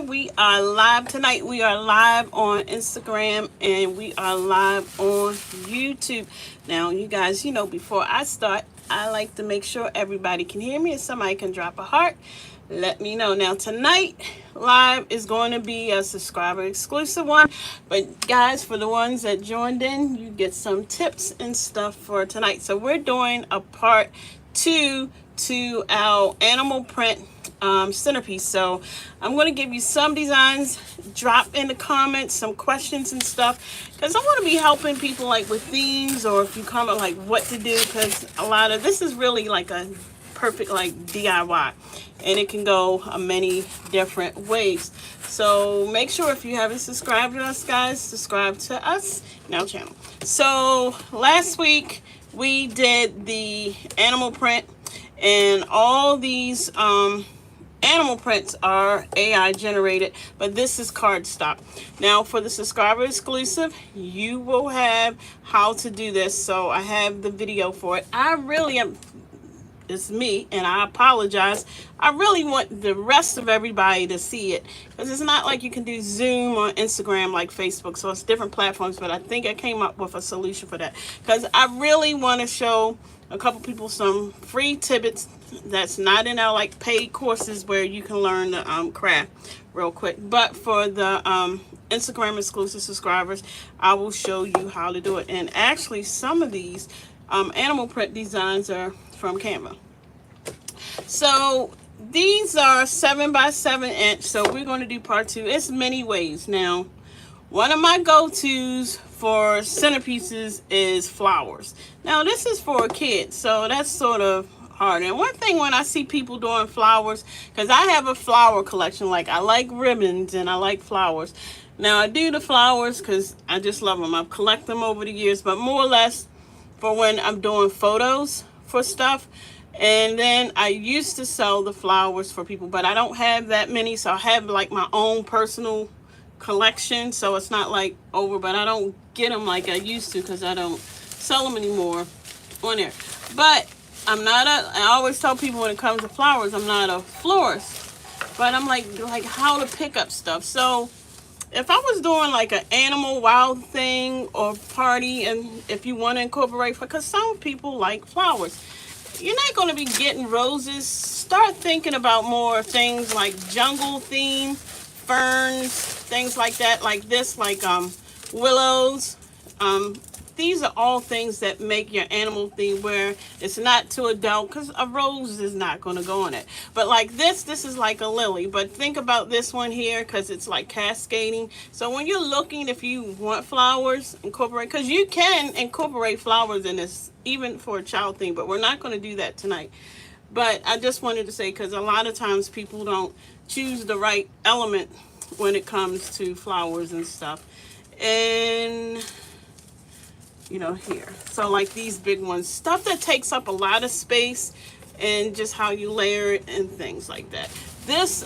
We are live tonight. We are live on Instagram and we are live on YouTube. Now, you guys, before I start, I like to make sure everybody can hear me. If somebody can drop a heart, let me know. Now, tonight, live is going to be a subscriber exclusive one. But, guys, for the ones that joined in, you get some tips and stuff for tonight. So, we're doing a part 2 to our animal print centerpiece. So I'm going to give you some designs. Drop in the comments some questions and stuff, because I want to be helping people like with themes, or if you comment like what to do, because a lot of this is really like a perfect like DIY, and it can go many different ways. So make sure, if you haven't subscribed to us, guys, subscribe to us in our channel. So last week we did the animal print, and all these animal prints are AI generated, but this is cardstock. Now, for the subscriber exclusive, you will have how to do this. So I have the video for it. I really am, it's me, and I apologize. I really want the rest of everybody to see it, because it's not like you can do Zoom or Instagram like Facebook. So it's different platforms, but I think I came up with a solution for that, because I really want to show a couple people some free tidbits that's not in our like paid courses, where you can learn the craft real quick. But for the Instagram exclusive subscribers, I will show you how to do it. And actually, some of these animal print designs are from Canva. So these are 7 by 7 inch. So we're going to do part 2. It's many ways. Now, one of my go-tos for centerpieces is flowers. Now, this is for a kid, so that's sort of hard. And one thing, when I see people doing flowers, because I have a flower collection, like I like ribbons and I like flowers. Now, I do the flowers because I just love them. I've collected them over the years, but more or less for when I'm doing photos for stuff. And then I used to sell the flowers for people, but I don't have that many, so I have like my own personal collection, so it's not like over, but I don't get them like I used to, because I don't sell them anymore on there. But I always tell people, when it comes to flowers, I'm not a florist, but I'm like how to pick up stuff. So if I was doing like an animal wild thing or party, and if you want to incorporate, because some people like flowers, you're not going to be getting roses. Start thinking about more things like jungle theme, ferns, things like that, like this, like willows. These are all things that make your animal theme, where it's not too adult, because a rose is not going to go on it. But like this is like a lily. But think about this one here, because it's like cascading. So when you're looking, if you want flowers, incorporate, because you can incorporate flowers in this, even for a child theme, but we're not going to do that tonight. But I just wanted to say, because a lot of times people don't choose the right element when it comes to flowers and stuff. And here, so like these big ones, stuff that takes up a lot of space, and just how you layer it and things like that. This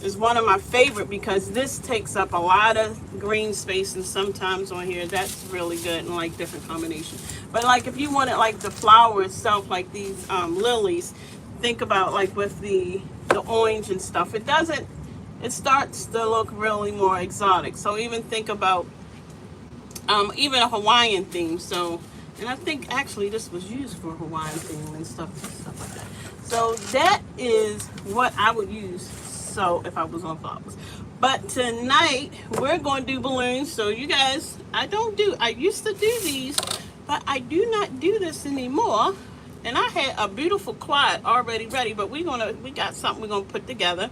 is one of my favorite, because this takes up a lot of green space, and sometimes on here that's really good, and like different combinations. But like if you wanted like the flower itself, like these lilies, think about like with the orange and stuff, it starts to look really more exotic. So even think about even a Hawaiian theme. So, and I think actually this was used for a Hawaiian theme and stuff like that. So that is what I would use, so if I was on flowers. But tonight we're going to do balloons. So you guys, I used to do these, but I do not do this anymore. And I had a beautiful quad already ready, but we got something we're going to put together,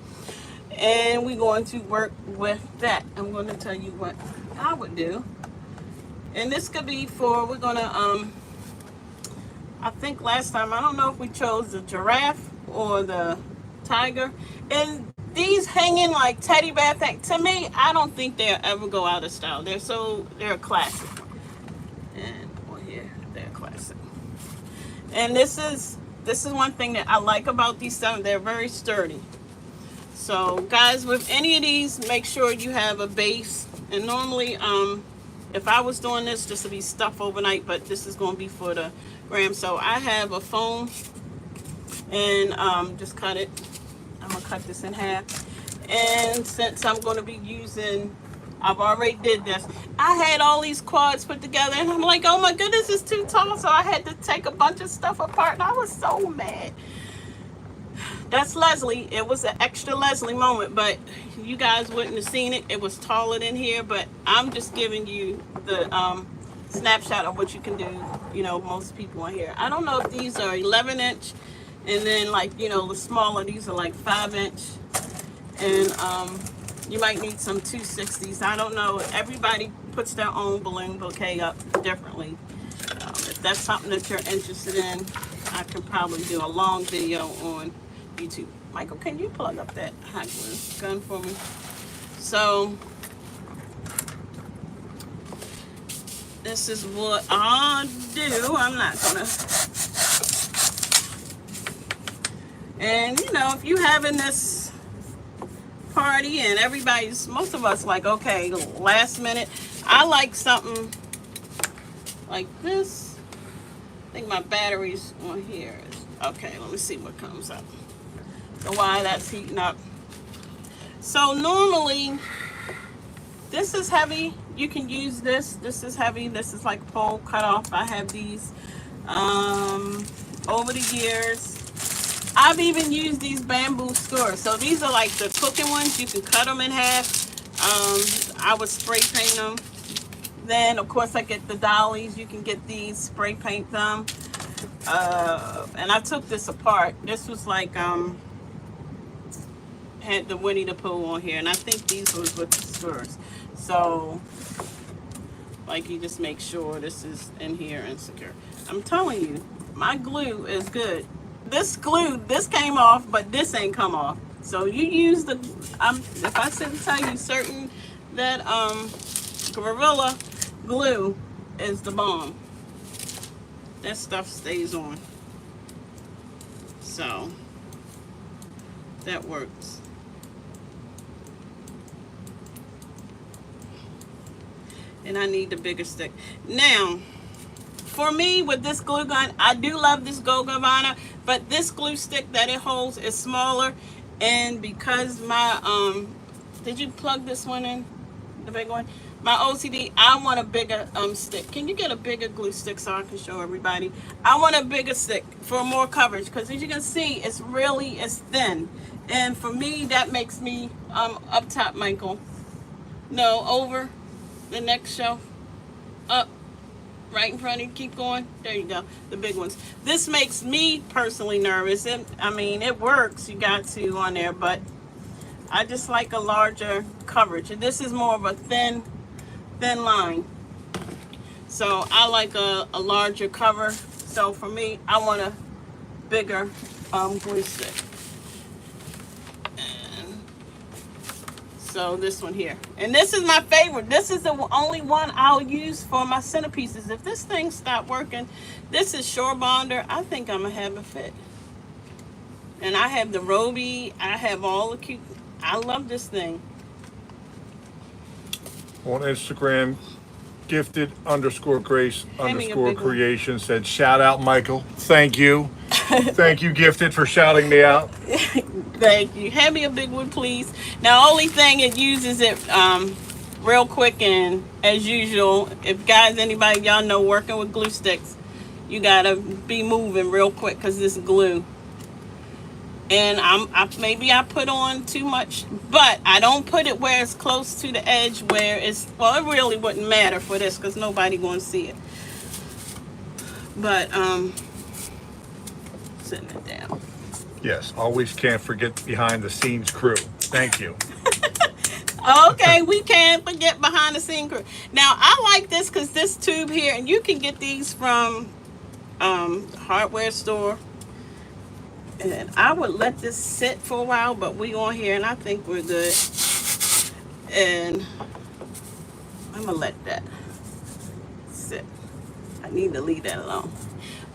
and we're going to work with that. I'm going to tell you what I would do. And this could be for, we're going to, I think last time, I don't know if we chose the giraffe or the tiger. And these hanging like teddy bear thing, to me, I don't think they'll ever go out of style. They're a classic. And on here, they're a classic. And this is one thing that I like about these stuff. They're very sturdy. So guys, with any of these, make sure you have a base. And normally, if I was doing this would be stuff overnight, but this is going to be for the gram. So I have a foam, and just cut it. I'm going to cut this in half. And since I'm going to be using, I've already did this. I had all these quads put together and I'm like, oh my goodness, it's too tall. So I had to take a bunch of stuff apart and I was so mad. That's Leslie. It was an extra Leslie moment, but you guys wouldn't have seen it. It was taller than here, but I'm just giving you the snapshot of what you can do. You know, most people on here. I don't know if these are 11-inch, and then like, you know, the smaller, these are like 5-inch, and you might need some 260s. I don't know. Everybody puts their own balloon bouquet up differently. If that's something that you're interested in, I could probably do a long video on YouTube. Michael, can you plug up that hot glue gun for me? So this is what I do. I'm not gonna. And you know, if you having this party and most of us like, okay, last minute. I like something like this. I think my battery's on here. Okay, let me see what comes up. So why that's heating up. So normally, this is heavy. You can use this. This is heavy. This is like pole cut off. I have these over the years. I've even used these bamboo skewers. So these are like the cooking ones. You can cut them in half. I would spray paint them. Then, of course, I get the dollies. You can get these, spray paint them. And I took this apart. This was like, had the Winnie the Pooh on here. And I think these was with the skewers. So, like, you just make sure this is in here and secure. I'm telling you, my glue is good. This glue, this came off, but this ain't come off. So you use the, if I said to tell you certain that Gorilla glue is the bomb. That stuff stays on. So that works. And I need the bigger stick. Now, for me, with this glue gun, I do love this Go Gabbana, but this glue stick that it holds is smaller. And because my, did you plug this one in? The big one? My OCD, I want a bigger stick. Can you get a bigger glue stick so I can show everybody? I want a bigger stick for more coverage, because as you can see, it's thin. And for me, that makes me, up top, Michael. No, over the next shelf. Up. Right in front of you, keep going. There you go, the big ones. This makes me personally nervous. I mean, it works, you got to on there, but I just like a larger coverage. And this is more of a thin line. So I like a larger cover. So for me, I want a bigger glue stick. So this one here, and this is my favorite. This is the only one I'll use for my centerpieces. If this thing stopped working, this is Shore Bonder. I think I'm gonna have a fit. And I have the Roby. I have all the cute. I love this thing. On Instagram, gifted_grace_creation said, shout out Michael. Thank you. Thank you, Gifted, for shouting me out. Thank you. Hand me a big one, please. Now, only thing it uses it real quick, and as usual, if guys, anybody y'all know working with glue sticks, you gotta be moving real quick because this glue. And maybe I put on too much, but I don't put it where it's close to the edge where it's, well, it really wouldn't matter for this because nobody gonna see it. But sitting it down. Yes, always can't forget behind the scenes crew. Thank you. Okay, we can't forget behind the scene crew. Now, I like this because this tube here, and you can get these from hardware store. And I would let this sit for a while, but we on here, and I think we're good. And I'm gonna let that sit. I need to leave that alone.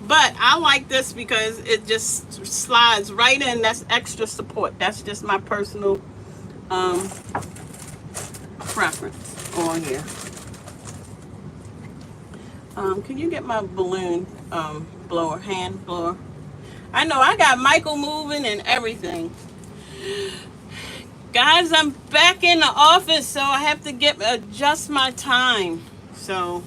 But I like this because it just slides right in. That's extra support. That's just my personal preference on here. Can you get my balloon blower, hand blower? I know I got Michael moving and everything. Guys, I'm back in the office, so I have to adjust my time. So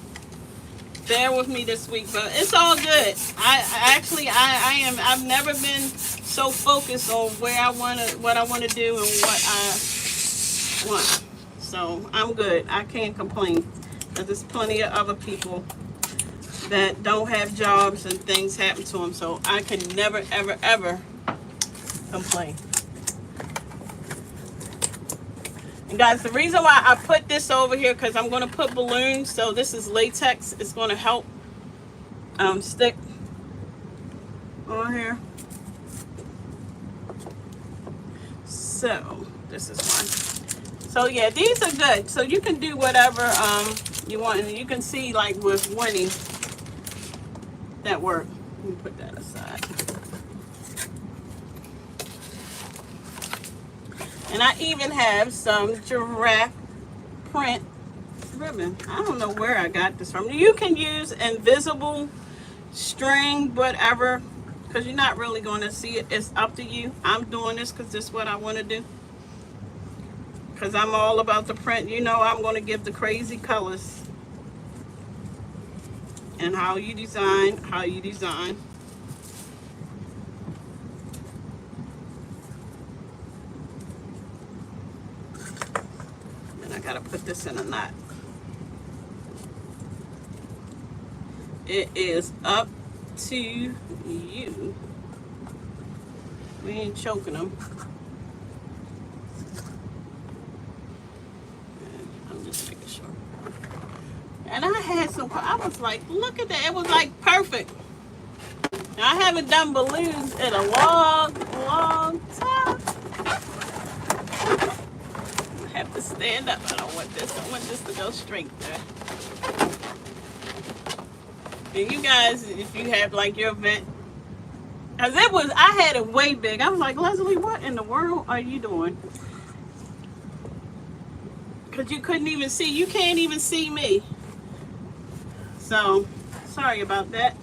bear with me this week, but it's all good. I've never been so focused on what I wanna do and what I want. So I'm good. I can't complain because there's plenty of other people that don't have jobs and things happen to them. So I can never, ever, ever complain. And guys, the reason why I put this over here, because I'm going to put balloons. So this is latex. It's going to help stick on here. So this is one. So yeah, these are good. So you can do whatever you want. And you can see, like with Winnie, that work. Let me put that aside. And I even have some giraffe print ribbon. I don't know where I got this from. You can use invisible string, whatever, because you're not really going to see it. It's up to you. I'm doing this because this is what I want to do. Because I'm all about the print. You know, I'm going to give the crazy colors. And how you design. And I got to put this in a knot. It is up to you. We ain't choking them. I'm just making sure. And I had I was like, look at that. It was like perfect. Now, I haven't done balloons in a long, long time. I have to stand up. I don't want this. I want this to go straight there. And you guys, if you have like your event, because I had it way big. I was like, Leslie, what in the world are you doing? Because you couldn't even see. You can't even see me. So, sorry about that.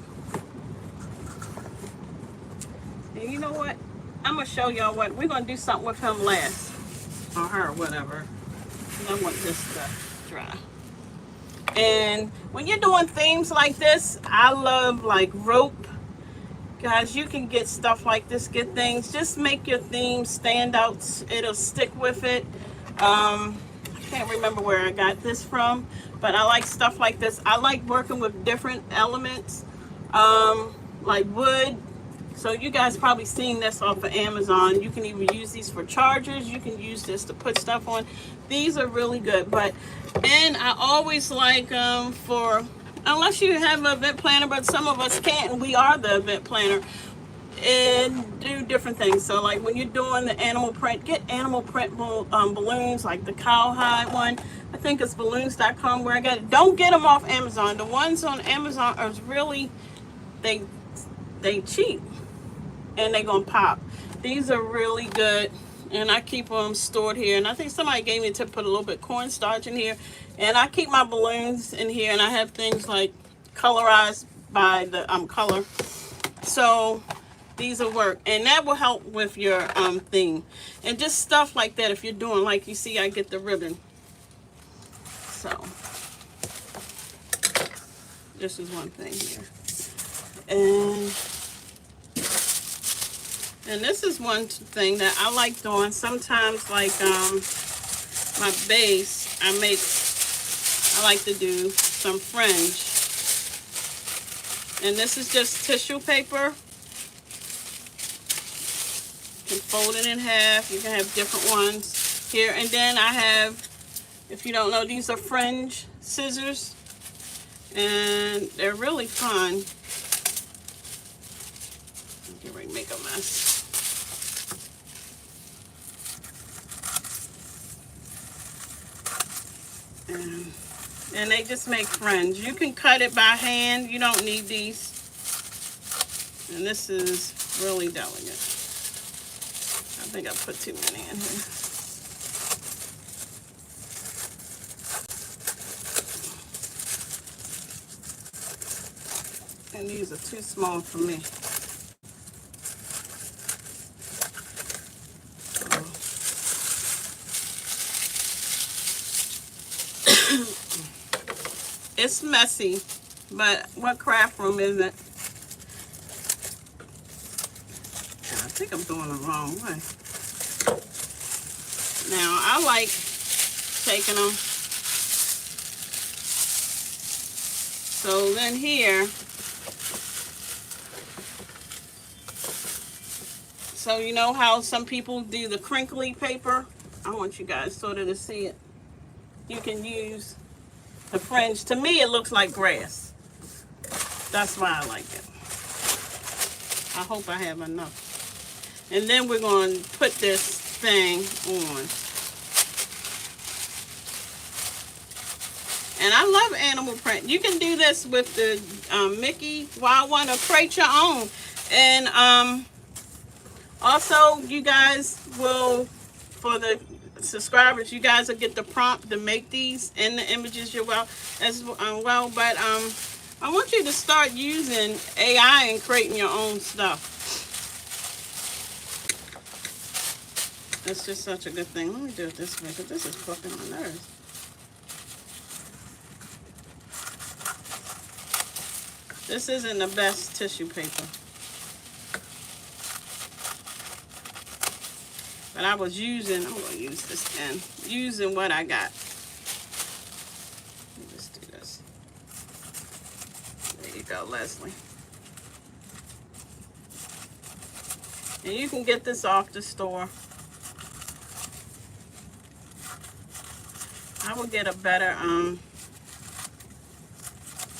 And you know what? I'm going to show y'all what. We're going to do something with him last. Or her, whatever. I want this to dry. And when you're doing themes like this, I love like rope. Guys, you can get stuff like this, get things. Just make your theme stand out. It'll stick with it. I can't remember where I got this from, but I like stuff like this. I like working with different elements, like wood. So you guys probably seen this off of Amazon. You can even use these for chargers. You can use this to put stuff on. These are really good. And I always like unless you have an event planner, but some of us can't, and we are the event planner, and do different things. So like when you're doing the animal print, get animal print balloons, like the cowhide one. I think it's balloons.com where I got it. Don't get them off Amazon. The ones on Amazon are really, they cheap. And they're gonna pop. These are really good, and I keep them stored here. And I think somebody gave me a tip to put a little bit cornstarch in here. And I keep my balloons in here, and I have things like colorized by the color. So these will work, and that will help with your theme. And just stuff like that. If you're doing, like you see, I get the ribbon. So this is one thing here, and this is one thing that I like doing. Sometimes, like my base, I like to do some fringe. And this is just tissue paper. You can fold it in half. You can have different ones here. And then I have, if you don't know, these are fringe scissors. And they're really fun. Get ready to make a mess. And they just make fringe. You can cut it by hand. You don't need these. And this is really delicate. I think I put too many in here. And these are too small for me. It's messy, but what craft room isn't? I think I'm doing the wrong way. Now, I like taking them. So then here, so you know how some people do the crinkly paper? I want you guys sort of to see it. You can use the fringe. To me, it looks like grass. That's why I like it. I hope I have enough. And then we're going to put this thing on. And I love animal print. You can do this with the Mickey Wild One or create your own. And also, you guys will, for the subscribers, you guys will get the prompt to make these in the images as well. But I want you to start using AI and creating your own stuff. It's just such a good thing. Let me do it this way because this is fucking my nerves. This isn't the best tissue paper. But I was using, I'm going to use this pen, using what I got. Let me just do this. There you go, Leslie. And you can get this off the store. I will get a better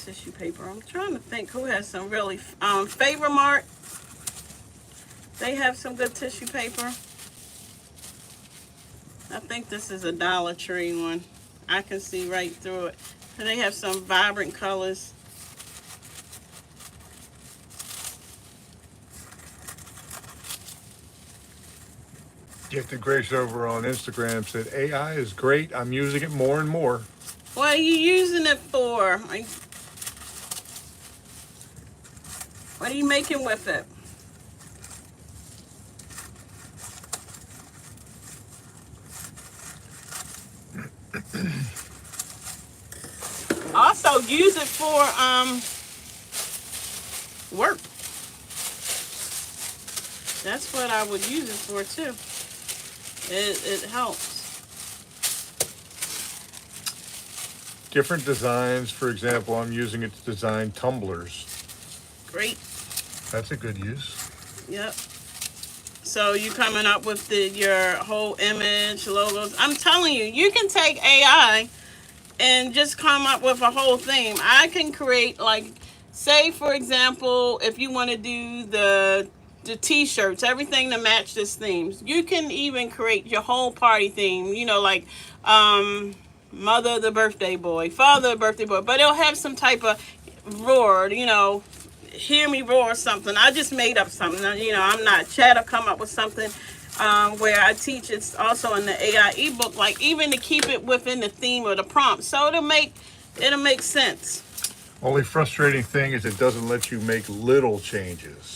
tissue paper. I'm trying to think who has some really Favor Mart. They have some good tissue paper. I think this is a Dollar Tree one. I can see right through it. And they have some vibrant colors. Gifted Grace over on Instagram said, AI is great. I'm using it more and more. What are you using it for? What are you making with it? Also, use it for work. That's what I would use it for too. It helps. Different designs. For example, I'm using it to design tumblers. Great. That's a good use. Yep. So you coming up with your whole image, logos. I'm telling you, you can take AI and just come up with a whole theme. I can create, like, say for example, if you want to do the t-shirts, everything to match this theme. You can even create your whole party theme, you know, like mother the birthday boy, father the birthday boy, but it'll have some type of roar, you know, hear me roar something. I just made up something, you know, I'm not. Chad will come up with something where I teach. It's also in the AI ebook, like even to keep it within the theme of the prompt, so it'll make sense. Only frustrating thing is it doesn't let you make little changes.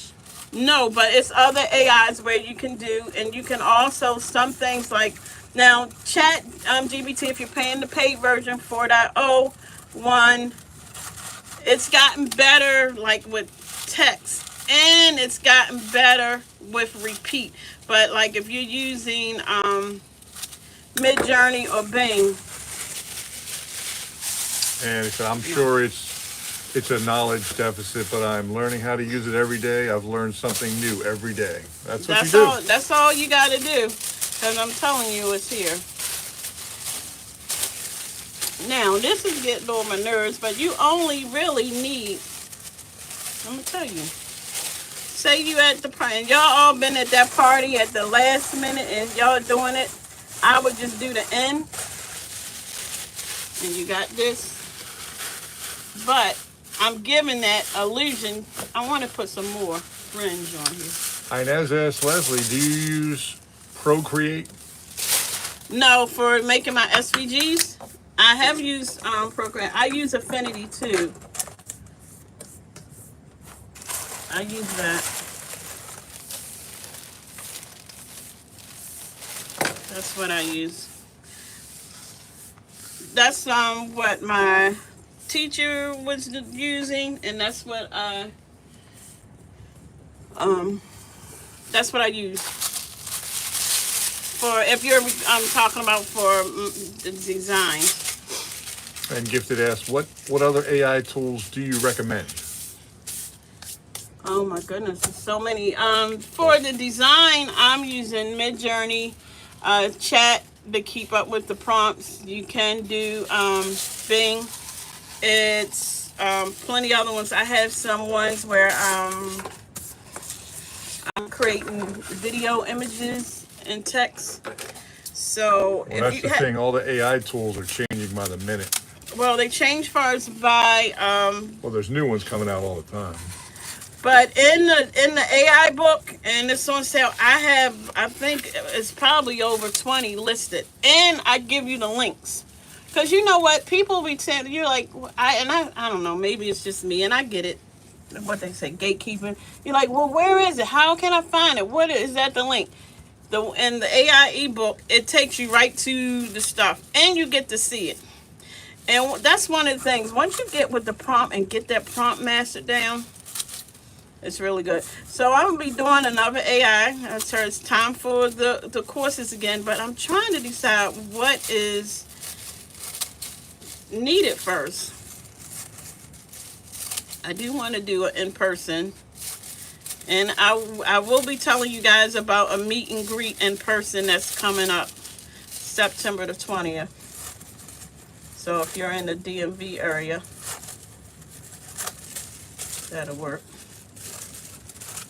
No, but it's other AIs where you can do, and you can also, some things like, now Chat GBT, if you're paying the paid version 4.01, it's gotten better like with text, and it's gotten better with repeat. But like if you're using Midjourney or Bing, and I'm sure it's a knowledge deficit, but I'm learning how to use it every day. I've learned something new every day. That's what you do. That's all you got to do, because I'm telling you, it's here. Now, this is getting on my nerves, but you only really need, I'm going to tell you, say you at the party, and y'all all been at that party at the last minute, and y'all doing it, I would just do the end, and you got this, but I'm giving that illusion. I want to put some more fringe on here. Inez asked Leslie, do you use Procreate? No, for making my SVGs, I have used Procreate. I use Affinity too. I use that. That's what I use. that's what my teacher was using, and that's what I use for if you're talking about for the design. And Gifted asks, what other AI tools do you recommend? Oh my goodness, there's so many. For the design, I'm using Midjourney, Chat to keep up with the prompts. You can do Bing. It's plenty other ones. I have some ones where I'm creating video images and text. So Well, that's the thing. All the AI tools are changing by the minute. Well, they change first by Well, there's new ones coming out all the time. but in the AI book, and it's on sale, I think it's probably over 20 listed, and I give you the links. Cause you know what, people be saying, you're like, I don't know, maybe it's just me, and I get it. What they say, gatekeeping. You're like, well, where is it? How can I find it? What is that? The link? In the AI ebook, it takes you right to the stuff, and you get to see it. And that's one of the things. Once you get with the prompt and get that prompt mastered down, it's really good. So I'm gonna be doing another AI. So it's time for the courses again, but I'm trying to decide what is needed first. I do want to do it in person, and I will be telling you guys about a meet and greet in person that's coming up September the 20th. So if you're in the DMV area, that'll work.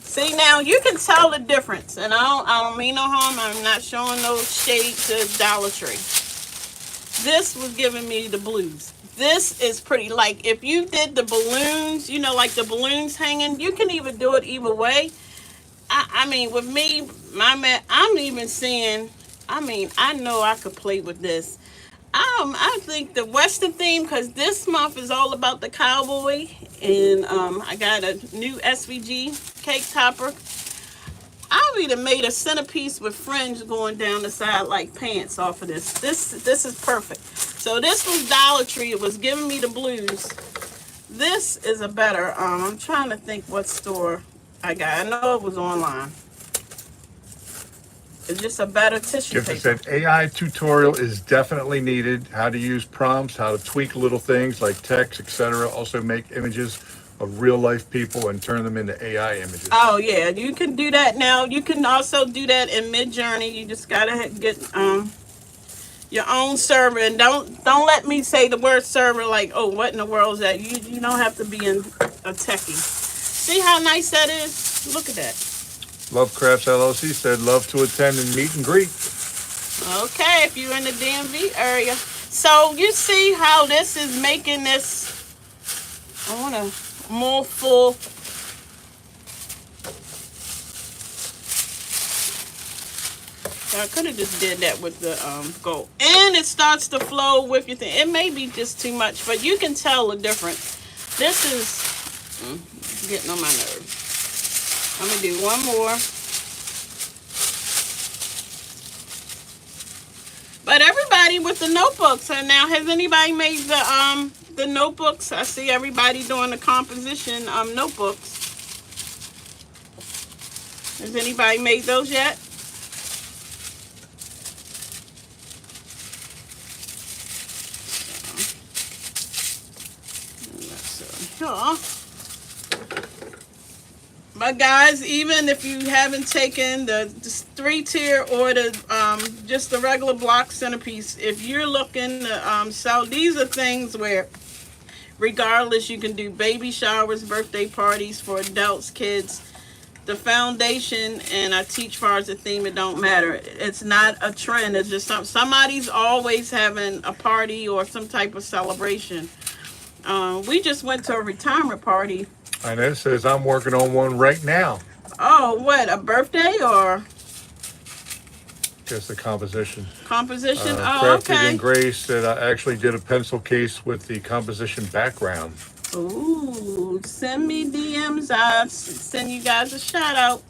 See, now you can tell the difference, and I don't mean no harm. I'm not showing no shade to Dollar Tree. This was giving me the blues. This is pretty. Like if you did the balloons, you know, like the balloons hanging, you can even do it either way. I mean, with me, my man, I'm even seeing. I mean, I know I could play with this. I think the Western theme, because this month is all about the cowboy, and I got a new SVG cake topper. I've even made a centerpiece with fringe going down the side like pants off of this. This is perfect. So this was Dollar Tree. It was giving me the blues. This is a better. I'm trying to think what store I got. I know it was online. It's just a better tissue paper. Said AI tutorial is definitely needed. How to use prompts, how to tweak little things like text, etc. Also make images of real life people and turn them into AI images. Oh yeah, you can do that now. You can also do that in Midjourney. You just gotta get your own server, and don't let me say the word server like, oh, what in the world is that? You don't have to be a techie. See how nice that is? Look at that. Lovecrafts LLC said, love to attend and meet and greet. Okay, if you're in the DMV area. So you see how this is making this, I want a more full. I could have just did that with the gold. And it starts to flow with your thing. It may be just too much, but you can tell the difference. This is getting on my nerves. I'm gonna do one more. But everybody with the notebooks, and now has anybody made the notebooks? I see everybody doing the composition notebooks. Has anybody made those yet? Sure. But guys, even if you haven't taken the 3-tier or the just the regular block centerpiece, if you're looking to sell, these are things where regardless, you can do baby showers, birthday parties for adults, kids. The foundation, and I teach far as the theme, it don't matter. It's not a trend. It's just somebody's always having a party or some type of celebration. We just went to a retirement party. And it says I'm working on one right now. Oh, what, a birthday or? Just the composition. Composition? Oh, Crafted okay. and Grace said I actually did a pencil case with the composition background. Ooh, send me DMs. I'll send you guys a shout out.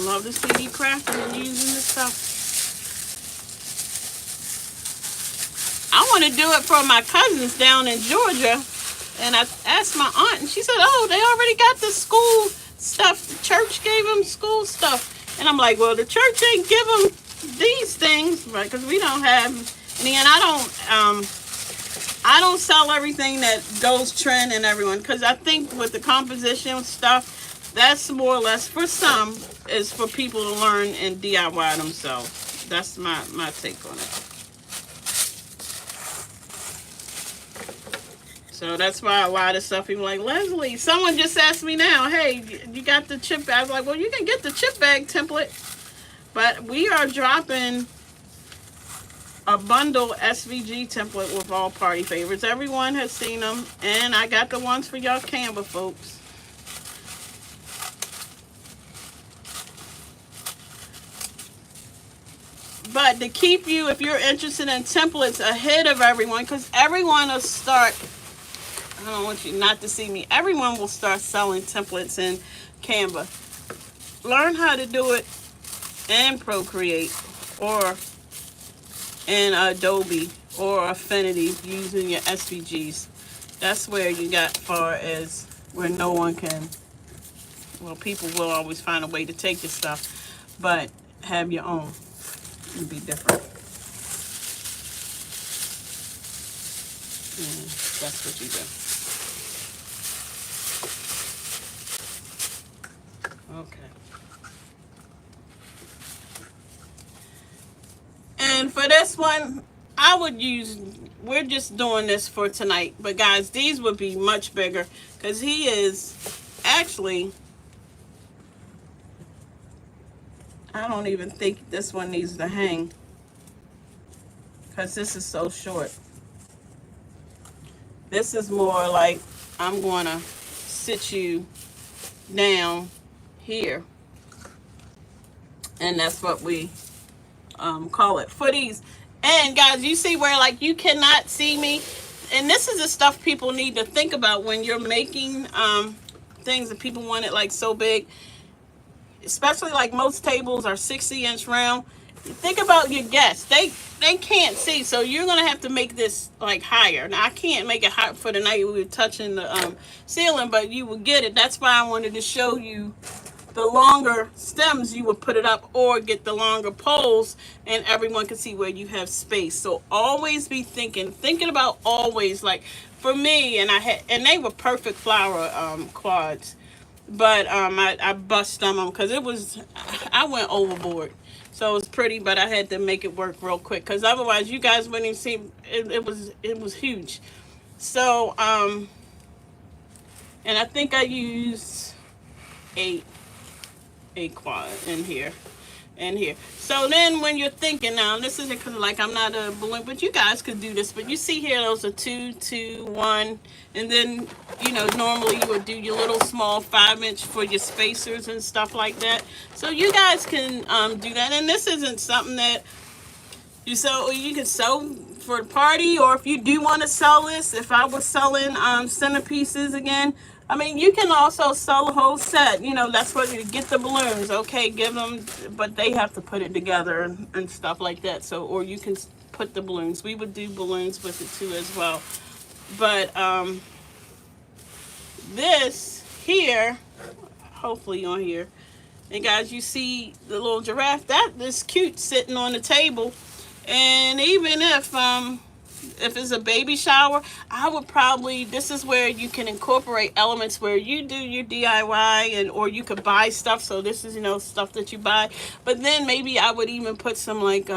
Love to see you crafting and using this stuff. want to do it for my cousins down in Georgia. And I asked my aunt, and she said, "Oh, they already got the school stuff. The church gave them school stuff." And I'm like, "Well, the church ain't give them these things, right? Because we don't have any." And I don't sell everything that goes trend and everyone, because I think with the composition stuff, that's more or less for some is for people to learn and DIY themselves. That's my take on it. So that's why a lot of stuff people like, Leslie, someone just asked me now, hey, you got the chip bag? I was like, well, you can get the chip bag template, but we are dropping a bundle SVG template with all party favorites. Everyone has seen them, and I got the ones for y'all Canva folks. But to keep you, if you're interested in templates ahead of everyone, because everyone will start, I don't want you not to see me, everyone will start selling templates in Canva. Learn how to do it in Procreate or in Adobe or Affinity using your SVGs. That's where you got far as where no one can, well, people will always find a way to take your stuff, but have your own and be different. And that's what you do. Okay. And for this one, I would use, we're just doing this for tonight, but guys, these would be much bigger because he is actually, I don't even think this one needs to hang because this is so short. This is more like I'm going to sit you down here, and that's what we call it for these. And guys, you see where like you cannot see me, and this is the stuff people need to think about when you're making things that people want it like so big, especially like most tables are 60-inch round. Think about your guests, they can't see, so you're gonna have to make this like higher. Now I can't make it high for the night we were touching the ceiling, but you will get it. That's why I wanted to show you the longer stems. You would put it up or get the longer poles, and everyone can see where you have space. So always be thinking about always, like for me, and they were perfect flower quads, but I bust them because I went overboard. So it was pretty, but I had to make it work real quick because otherwise you guys wouldn't even see it was huge. So and I think I used a quad in here and here. So then when you're thinking, now this isn't because like I'm not a balloon, but you guys could do this. But you see here, those are 2, 2, 1, and then normally you would do your little small 5-inch for your spacers and stuff like that. So you guys can do that. And this isn't something that you can sew for the party, or if you do want to sell this, if I was selling centerpieces again, I mean, you can also sell a whole set. That's what you get the balloons. Okay, give them, but they have to put it together and stuff like that. So, or you can put the balloons. We would do balloons with it too as well. But this here, hopefully on here, and guys, you see the little giraffe. That is cute sitting on the table. And even if it's a baby shower, I would probably, this is where you can incorporate elements where you do your DIY or you could buy stuff. So this is, stuff that you buy. But then maybe I would even put some like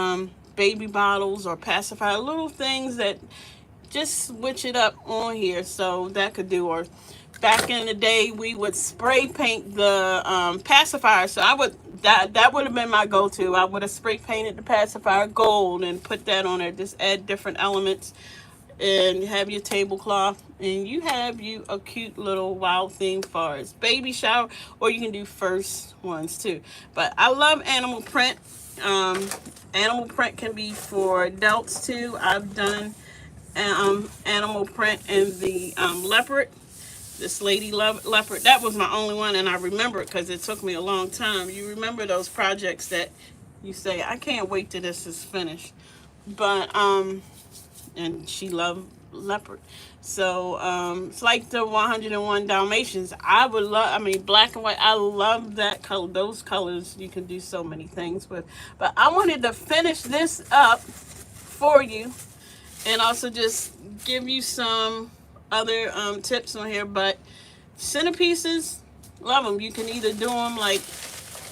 baby bottles or pacifier, little things that just switch it up on here. So that could do, or back in the day, we would spray paint the pacifier. So that would have been my go-to. I would have spray painted the pacifier gold and put that on there. Just add different elements, and you have your tablecloth, and you have a cute little wild theme for its baby shower, or you can do first ones too. But I love animal print. Animal print can be for adults too. I've done animal print in the leopard. This lady leopard, that was my only one, and I remember it because it took me a long time. You remember those projects that you say, I can't wait till this is finished. But and she loved leopard. So it's like the 101 Dalmatians. I would love, I mean, black and white. I love that color. Those colors you can do so many things with. But I wanted to finish this up for you, and also just give you some other tips on here. But centerpieces, love them. You can either do them like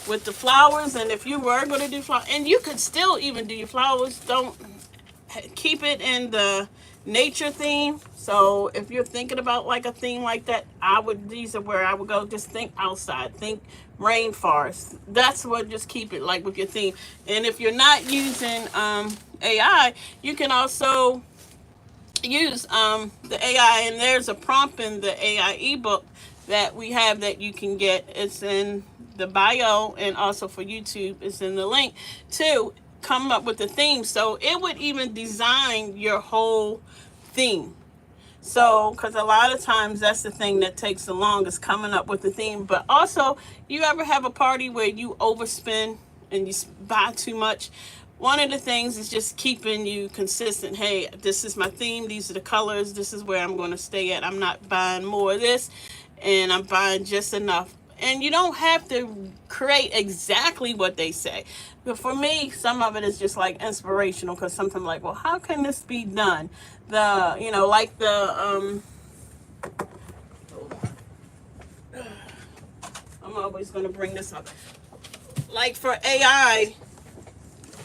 with the flowers, and if you were going to do flowers, and you could still even do your flowers, don't keep it in the nature theme. So if you're thinking about like a theme like that, these are where I would go. Just think outside, think rainforest. That's what, just keep it like with your theme. And if you're not using AI, you can also use the AI, and there's a prompt in the AI ebook that we have that you can get. It's in the bio, and also for YouTube it's in the link to come up with the theme. So it would even design your whole theme. So, because a lot of times that's the thing that takes the longest, coming up with the theme. But also, you ever have a party where you overspend and you buy too much? One of the things is just keeping you consistent. Hey, this is my theme. These are the colors. This is where I'm going to stay at. I'm not buying more of this, and I'm buying just enough. And you don't have to create exactly what they say. But for me, some of it is just like inspirational, because sometimes I'm like, well, how can this be done? Like the, I'm always going to bring this up. Like for AI,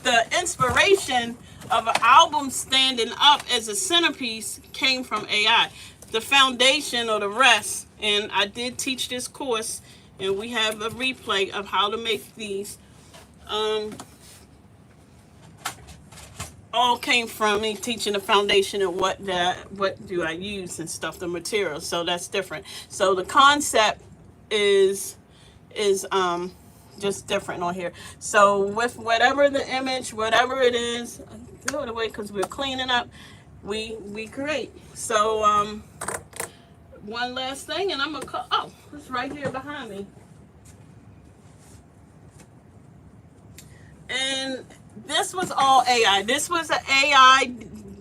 the inspiration of an album standing up as a centerpiece came from AI. The foundation or the rest, and I did teach this course, and we have a replay of how to make these. All came from me teaching the foundation and what do I use and stuff, the materials. So that's different. So the concept is just different on here. So with whatever the image, whatever it is, throw it away because we're cleaning up. We create. So one last thing, and I'm gonna call. Oh, it's right here behind me. And this was all AI. This was an AI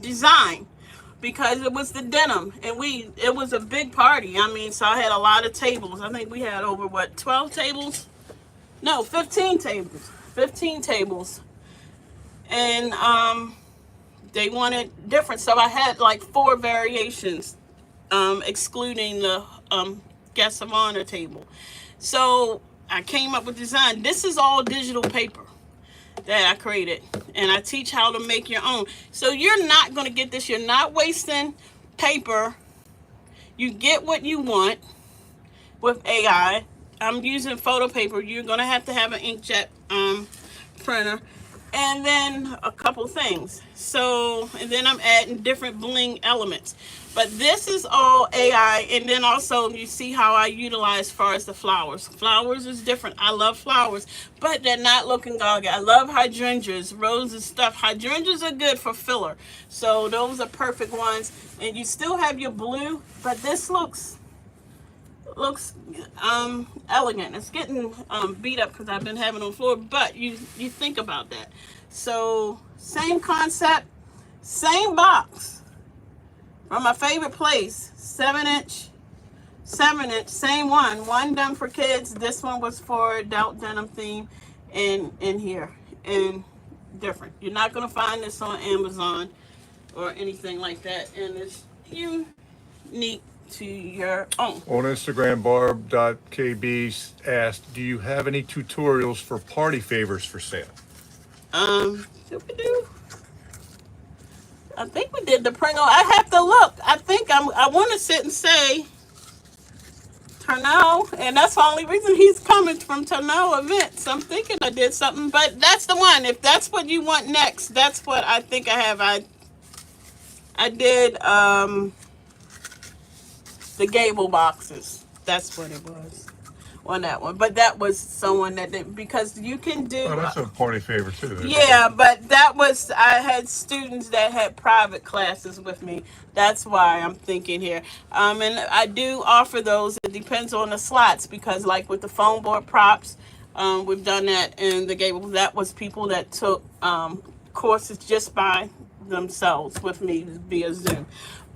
design because it was the denim, and it was a big party. I mean, so I had a lot of tables. I think we had over 12 tables? No, 15 tables. 15 tables. And they wanted different. So I had like 4 variations, excluding the guest of honor table. So I came up with design. This is all digital paper that I created, and I teach how to make your own. So you're not going to get this. You're not wasting paper. You get what you want with AI. I'm using photo paper. You're going to have an inkjet printer, and then a couple things. So, and then I'm adding different bling elements. But this is all AI, and then also you see how I utilize as far as the flowers. Flowers is different. I love flowers, but they're not looking gaudy. I love hydrangeas, roses, stuff. Hydrangeas are good for filler. So those are perfect ones. And you still have your blue, but this looks elegant. It's getting beat up because I've been having it on the floor, but you think about that. So same concept, same box. From my favorite place, 7-inch, same one done for kids. This one was for adult denim theme, and in here, and different. You're not gonna find this on Amazon or anything like that, and it's unique to your own. On Instagram, barb.kb asked, do you have any tutorials for party favors for sale? I think we did the Pringle. I have to look. I think I want to sit and say Turnell, and that's the only reason he's coming from Turnell events. I'm thinking I did something, but that's the one. If that's what you want next, that's what I think I have. I did the gable boxes. That's what it was on that one. But that was someone that did, because you can do. Oh, that's a party favor too. Yeah, but that was, I had students that had private classes with me. That's why I'm thinking here. And I do offer those. It depends on the slots, because like with the foam board props, we've done that in the gable. That was people that took courses just by themselves with me via Zoom.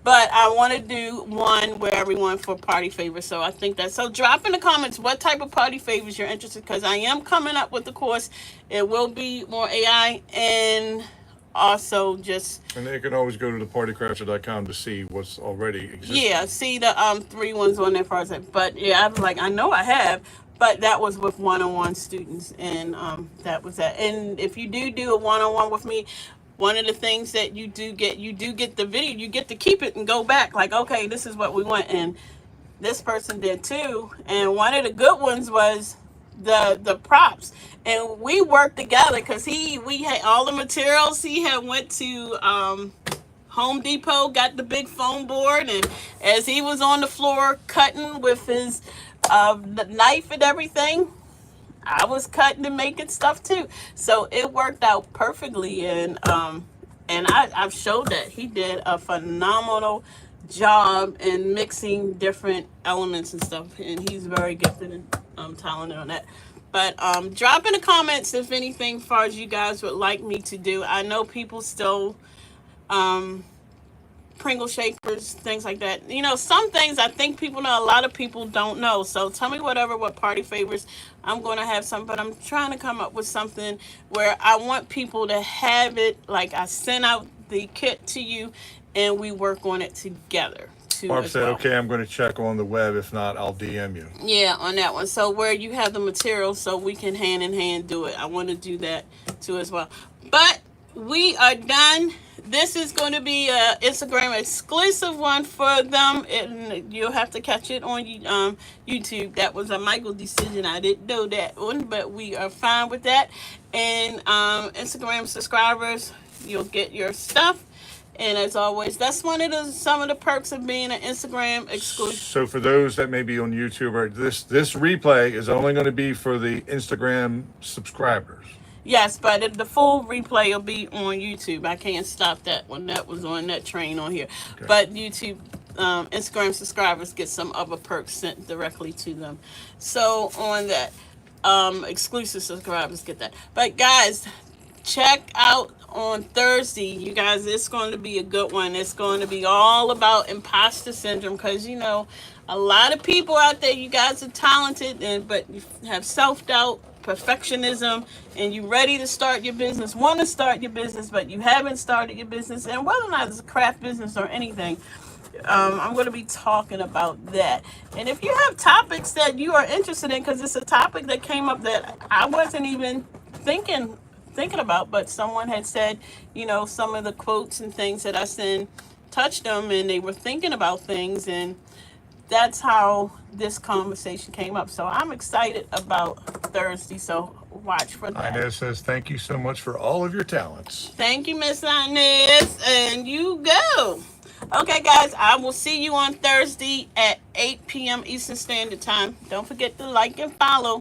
But I want to do one where everyone for party favors. So I think that. So drop in the comments what type of party favors you're interested, because I am coming up with the course. It will be more AI and also just And they can always go to thepartycrafter.com to see what's already existing. yeah, see the 3 ones on there for a second. But yeah, I was like, I know I have, but that was with one-on-one students, and that was that. And if you do a one-on-one with me, one of the things that you do get the video, you get to keep it and go back like, okay, this is what we want, and this person did too. And one of the good ones was the props, and we worked together because we had all the materials. He had went to Home Depot, got the big foam board, and as he was on the floor cutting with his the knife and everything, I was cutting and making stuff too. So it worked out perfectly, and I've showed that he did a phenomenal job in mixing different elements and stuff, and he's very gifted and talented on that. But drop in the comments if anything as far as you guys would like me to do. I know people still Pringle shakers, things like that. You know, some things I think people know, a lot of people don't know. So tell me what party favors. I'm going to have some, but I'm trying to come up with something where I want people to have it. Like I send out the kit to you and we work on it together. Barb said, okay, I'm going to check on the web. If not, I'll DM you. Yeah, on that one. So where you have the material so we can hand in hand do it. I want to do that too as well. But we are done. This is going to be a Instagram exclusive one for them, and you'll have to catch it on YouTube. That was a Michael decision. I didn't know that one, but we are fine with that. And Instagram subscribers, you'll get your stuff. And as always, that's some of the perks of being an Instagram exclusive. So for those that may be on YouTube, this replay is only going to be for the Instagram subscribers. Yes, but the full replay will be on YouTube. I can't stop that one. That was on that train on here. Okay. But YouTube, Instagram subscribers get some other perks sent directly to them. So on that, exclusive subscribers get that. But guys, check out on Thursday, you guys. It's going to be a good one. It's going to be all about imposter syndrome, because you know a lot of people out there, you guys are talented, but you have self-doubt, perfectionism, and you ready to start your business, want to start your business, but you haven't started your business. And whether or not it's a craft business or anything, I'm going to be talking about that. And if you have topics that you are interested in, because it's a topic that came up that I wasn't even thinking about, but someone had said, you know, some of the quotes and things that I send touched them, and they were thinking about things, and that's how this conversation came up. So I'm excited about Thursday, so watch for that. Inez says, thank you so much for all of your talents. Thank you, Miss Inez, and you go. Okay, guys, I will see you on Thursday at 8 p.m. Eastern Standard Time. Don't forget to like and follow.